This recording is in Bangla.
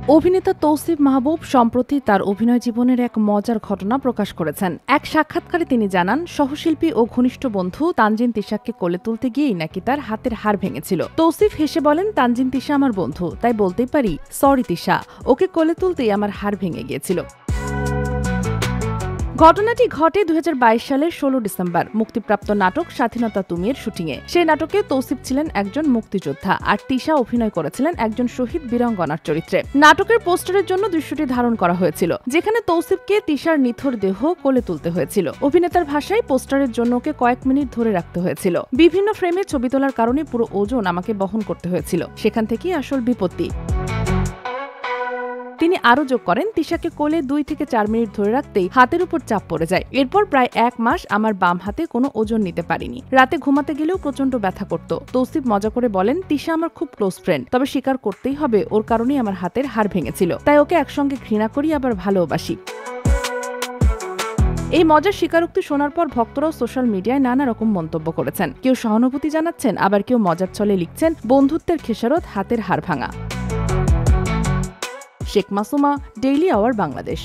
অভিনেতা তৌসিফ মাহবুব সম্প্রতি তার অভিনয় জীবনের এক মজার ঘটনা প্রকাশ করেছেন। এক সাক্ষাৎকারে তিনি জানান, সহশিল্পী ও ঘনিষ্ঠ বন্ধু তানজিন তিশাকে কোলে তুলতে গিয়েই নাকি তার হাতের হাড় ভেঙেছিল। তৌসিফ হেসে বলেন, তানজিন তিশা আমার বন্ধু, তাই বলতেই পারি সরি তিশা, ওকে কোলে তুলতেই আমার হাড় ভেঙে গিয়েছিল। ঘটনাটি ঘটে 2022 সালের 16 ডিসেম্বর মুক্তিপ্রাপ্ত নাটক স্বাধীনতা তুমির শুটিংয়ে। সেই নাটকে তৌসিফ ছিলেন একজন মুক্তিযোদ্ধা আর তিশা অভিনয় করেছিলেন একজন শহীদ বীরাঙ্গনার চরিত্রে। নাটকের পোস্টারের জন্য দৃশ্যটি ধারণ করা হয়েছিল, যেখানে তৌসিফকে তিশার নিথর দেহ কোলে তুলতে হয়েছিল। অভিনেতার ভাষায়, পোস্টারের জন্য ওকে কয়েক মিনিট ধরে রাখতে হয়েছিল। বিভিন্ন ফ্রেমে ছবি তোলার কারণে পুরো ওজন আমাকে বহন করতে হয়েছিল, সেখান থেকেই আসল বিপত্তি। তিনি আরও যোগ করেন, তিশাকে কোলে 2 থেকে 4 মিনিট ধরে রাখতেই হাতের উপর চাপ পড়ে যায়। এরপর প্রায় 1 মাস আমার বাম হাতে কোনো ওজন নিতে পারিনি। রাতে ঘুমাতে গেলেও প্রচন্ড ব্যথা করত। তৌসিফ মজা করে বলেন, তিশা আমার খুব ক্লোজ ফ্রেন্ড, তবে স্বীকার করতেই হবে ওর কারণেই আমার হাতের হাড় ভেঙেছিল। তাই ওকে একসঙ্গে ঘৃণা করি, আবার ভালোবাসি। এই মজার স্বীকারোক্তি শোনার পর ভক্তরাও সোশ্যাল মিডিয়ায় নানা রকম মন্তব্য করেছেন। কেউ সহানুভূতি জানাচ্ছেন, আবার কেউ মজার ছলে লিখছেন, বন্ধুত্বের খেসারত হাতের হাড় ভাঙা। Sheikh Masuma, daily our, Bangladesh.